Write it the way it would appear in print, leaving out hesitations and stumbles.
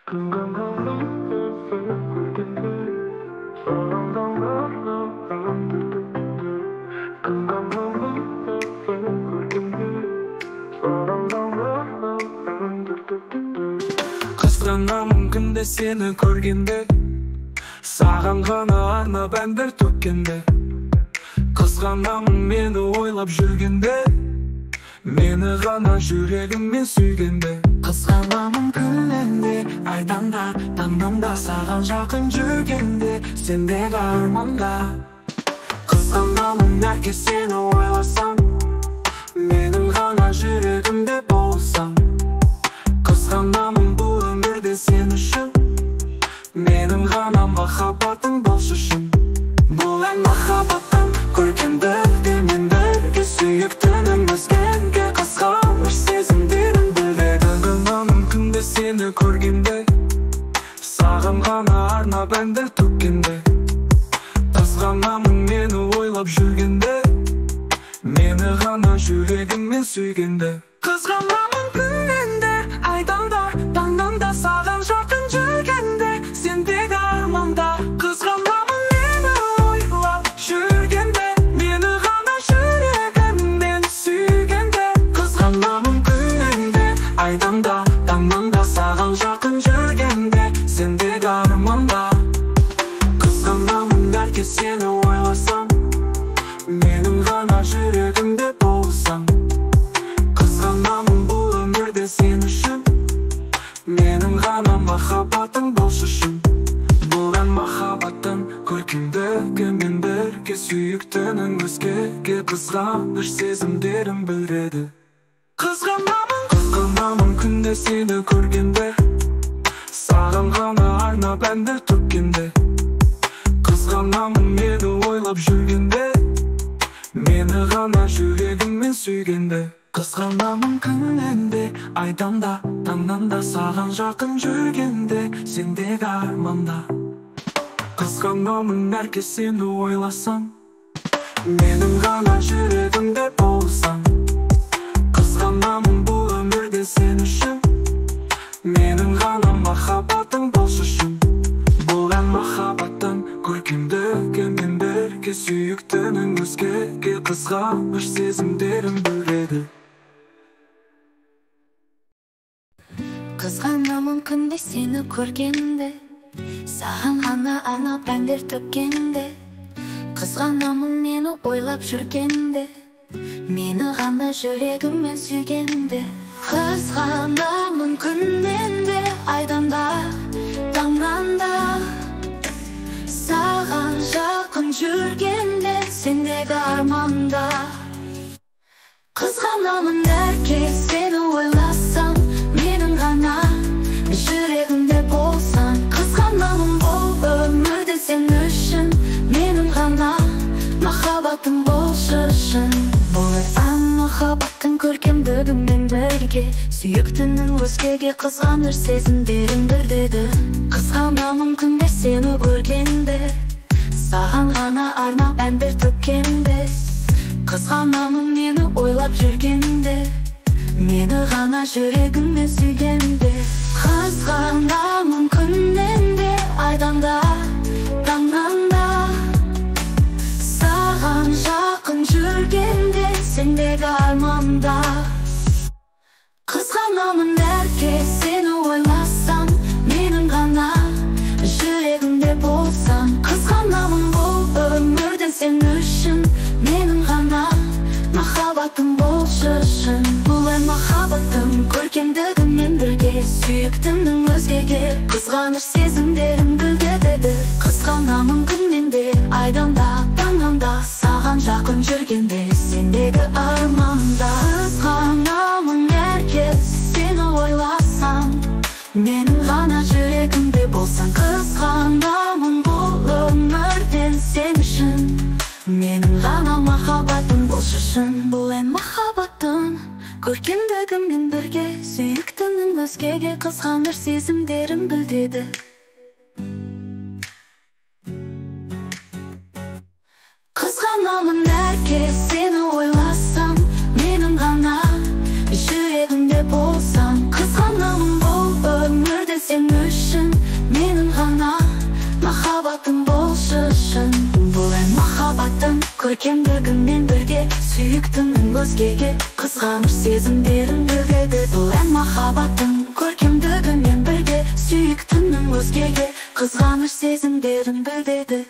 Kıskanamın günde seni көргенде, саған ғана арнап әндер төккенде. Kıskanamın meni ойлап жүргенде, meni ғана жүрегіммен сүйгенде. Kıskanamın күнінде, айданда, таңнамда, саған жақын жүргенде, сендегі арманда. Kıskanamın әке сені ойласам, менің ғана жүрегімде болсам. Kıskanamın бұл өмірде сен үшін, менің ғана махаббатың болшы үшін. Бұл ән махаббаттың көркемдігімен бірге, сүйіктінің өзгеге қызғаныш сезімдерін білдіреді. Kıskanamın күнде сені көргенде, саған ғана арнап әндер төккенде. Kıskanamın meni ойлап жүргенде, meni ғана жүрегіммен сүйгенде. Kıskanamın күнінде, айданда, таңнамда, саған жақын жүргенде, сендегі арманда. Kıskanamın meni ойлап жүргенде, meni ғана жүрегіммен сүйгенде. Kıskanamın күнінде, айданда, таңнамда, саған жақын жүргенде, сендегі арманда. Kıskanamın herkes seni oylasam, менің ғана жүрегімде болсам. Kıskanamın бұл өмірде сен үшін, менің ғана махаббатың болшы үшін. Бұл ән махаббаттың көркемдігімен бірге, сүйіктінің өзгеге қызғаныш сезімдерін білдіреді. Kıskanamın күнде сені көргенде, саған ғана арнап әндер төккенде. Kıskanamın meni ойлап жүргенде, meni ғана жүрегіммен сүйгенде. Kıskanamın күнінде, айданда, таңнамда, саған жақын жүргенде, сендегі арманда. Kıskanamın herkes seni ойласам, менің ғана жүрегімде болсам. Kıskanamın бұл өмірде сен үшін, менің ғана махаббатың болшы үшін. Бұл ән махаббаттың көркемдігімен бірге, сүйіктінің өзгеге қызғаныш сезімдерін білдіреді. Kıskanamın күнде сені көргенде, саған ғана арнап әндер төккенде. Kıskanamın мені ойлап жүргенде, мені ғана жүрегіммен сүйгенде. Kıskanamın күнінде, айданда, таңнанда, саған жақын жүргенде, сендегі арманда. Kıskanamın herkes seni ойласам, менің ғана жүрегімде болсам. Kıskanamın бұл өмірде сен үшін, менің ғана махаббатың болшы үшін. Бұл ән махаббаттың көркемдігімен бірге, сүйіктінің өзгеге қызғаныш сезімдерін білдіреді. Kıskanamın күнде сені көргенде, саған ғана арнап әндер төккенде. Kıskanamın meni ойлап жүргенде, meni ғана жүрегіммен сүйгенде. Kıskanamın күнінде, айданда, таңнамда, саған жақын жүргенде, сендегі арманда. Kıskanamın herkes seni ойласам, менің ғана жүрегімде болсам. Kıskanamın бұл өмірде сен үшін, менің ғана махаббатың болшы үшін. Бұл ән махаббаттың көркемдігімен бірге, сүйіктінің өзгеге қызғаныш сезімдерін білдіреді. Kıskanamın күнінде, айданда, таңнамда, саған жақын жүргенде, сендегі арманда. Kıskanamın herkes seni ойласам, менің ғана жүрегімде болсаң. Kıskanamın бұл өмірден сен үшін, менің ғана махаббатың болшы үшін. Бұл ән махаббаттың көркемдігімен бірге, сүйіктінің өзгеге қызғаныш сезімдерін білдіреді. Kıskanamın herkes seni ойласам, менің ғана жүрегімде болсам. Kıskanamın бұл өмірде сен үшін, қызғанышың. Бұл ән махаббаттың көркемдігімен бірге, сүйіктінің өзгеге қызғаныш сезімдерін бөгеді. Бұл ән махаббаттың көркемдігімен бірге, сүйіктінің өзгеге қызғаныш сезімдерін бөгеді.